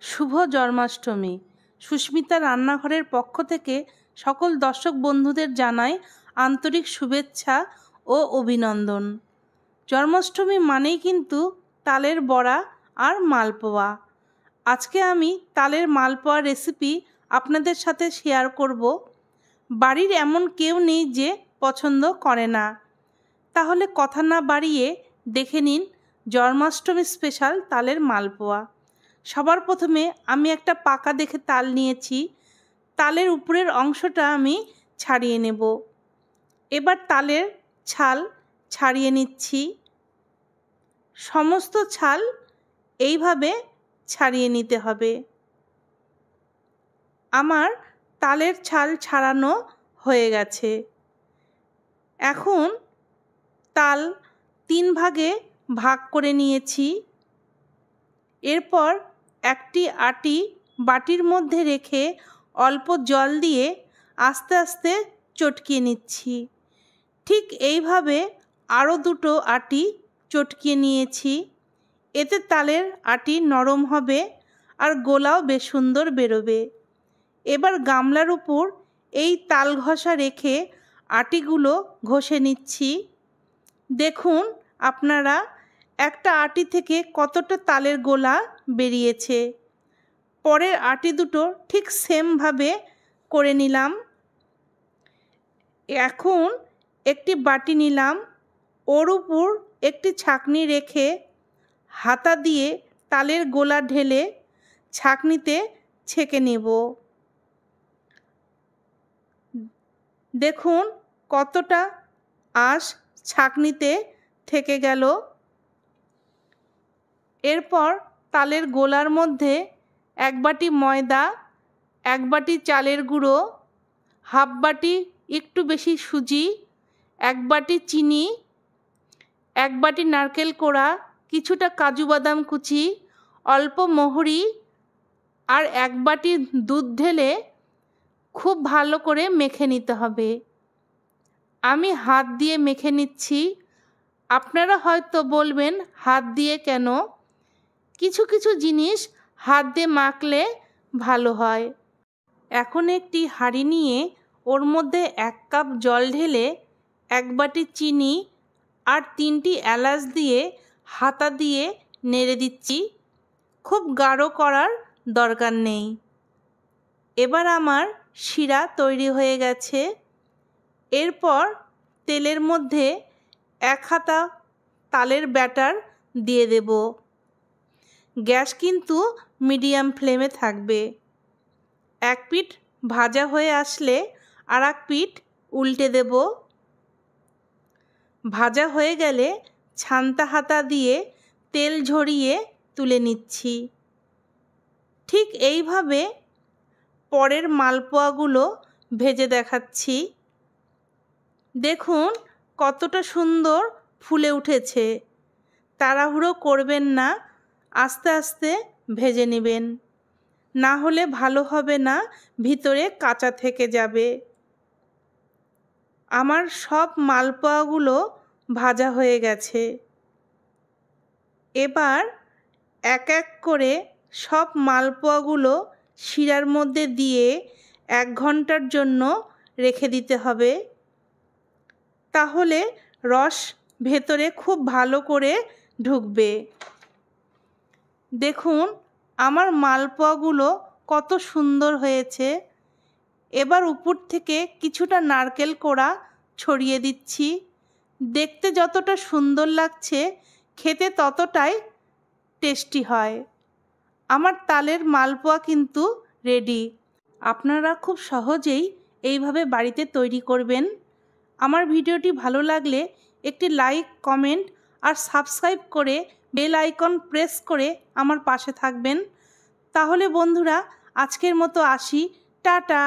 শুভ জন্মাষ্টমী। সুস্মিতা রান্নাঘরের পক্ষ থেকে সকল দর্শক বন্ধুদের জানাই আন্তরিক শুভেচ্ছা ও অভিনন্দন। জন্মাষ্টমী মানেই কিন্তু তালের বড়া আর মালপোয়া। আজকে আমি তালের মালপোয়া রেসিপি আপনাদের সাথে শেয়ার করব। বাড়ির এমন কেউ নেই যে পছন্দ করে না। তাহলে কথা না বাড়িয়ে দেখে নিন জন্মাষ্টমী স্পেশাল তালের মালপোয়া। সবার প্রথমে আমি একটা পাকা দেখে তাল নিয়েছি। তালের উপরের অংশটা আমি ছাড়িয়ে নেব। এবার তালের ছাল ছাড়িয়ে নিচ্ছি। সমস্ত ছাল এইভাবে ছাড়িয়ে নিতে হবে। আমার তালের ছাল ছাড়ানো হয়ে গেছে। এখন তাল 3 ভাগে ভাগ করে নিয়েছি। এরপর একটি আটি বাটির মধ্যে রেখে অল্প জল দিয়ে আস্তে আস্তে চটকিয়ে নিচ্ছি। ঠিক এইভাবে আরও 2টো আটি চটকিয়ে নিয়েছি। এতে তালের আটি নরম হবে আর গোলাও বেশ সুন্দর বেরোবে। এবার গামলার উপর এই তাল ঘষা রেখে আটিগুলো ঘষে নিচ্ছি। দেখুন আপনারা একটা আটি থেকে কতটা তালের গোলা বেরিয়েছে। পরের আটি দুটো ঠিক সেমভাবে করে নিলাম। এখন একটি বাটি নিলাম, ওর উপর একটি ছাঁকনি রেখে হাতা দিয়ে তালের গোলা ঢেলে ছাঁকনিতে ছেঁকে নেব। দেখুন কতটা আঁশ ছাঁকনিতে থেকে গেল। এরপর তালের গোলার মধ্যে 1 বাটি ময়দা, 1 বাটি চালের গুঁড়ো, হাফ বাটি একটু বেশি সুজি, 1 বাটি চিনি, 1 বাটি নারকেল কোড়া, কিছুটা কাজু বাদাম কুচি, অল্প মৌরি আর 1 বাটি দুধ ঢেলে খুব ভালো করে মেখে নিতে হবে। আমি হাত দিয়ে মেখে নিচ্ছি। আপনারা হয়তো বলবেন হাত দিয়ে কেন? কিছু কিছু জিনিস হাত দিয়ে মাখলে ভালো হয়। এখন একটি হাঁড়ি নিয়ে ওর মধ্যে 1 কাপ জল ঢেলে 1 বাটি চিনি আর 3টি এলাচ দিয়ে হাতা দিয়ে নেড়ে দিচ্ছি। খুব গাঢ় করার দরকার নেই। এবার আমার শিরা তৈরি হয়ে গেছে। এরপর তেলের মধ্যে 1 হাতা তালের ব্যাটার দিয়ে দেব। গ্যাস কিন্তু মিডিয়াম ফ্লেমে থাকবে। 1 পিঠ ভাজা হয়ে আসলে আর 1 পিঠ উল্টে দেব। ভাজা হয়ে গেলে ছান্তা হাতা দিয়ে তেল ঝরিয়ে তুলে নিচ্ছি। ঠিক এইভাবে পরের মালপোয়াগুলো ভেজে দেখাচ্ছি। দেখুন কতটা সুন্দর ফুলে উঠেছে। তাড়াহুড়ো করবেন না, আস্তে আস্তে ভেজে নেবেন, না হলে ভালো হবে না, ভিতরে কাঁচা থেকে যাবে। আমার সব মালপোয়াগুলো ভাজা হয়ে গেছে। এবার এক এক করে সব মালপোয়াগুলো শিরার মধ্যে দিয়ে 1 ঘন্টার জন্য রেখে দিতে হবে। তাহলে রস ভেতরে খুব ভালো করে ঢুকবে। দেখুন আমার মালপোয়াগুলো কত সুন্দর হয়েছে। এবার উপর থেকে কিছুটা নারকেল কোড়া ছড়িয়ে দিচ্ছি। দেখতে যতটা সুন্দর লাগছে, খেতে ততটাই টেস্টি হয়। আমার তালের মালপোয়া কিন্তু রেডি। আপনারা খুব সহজেই এইভাবে বাড়িতে তৈরি করবেন। আমার ভিডিওটি ভালো লাগলে একটি লাইক, কমেন্ট আর সাবস্ক্রাইব করে বেল আইকন প্রেস করে আমার পাশে থাকবেন। তাহলে বন্ধুরা আজকের মতো আসি। টাটা।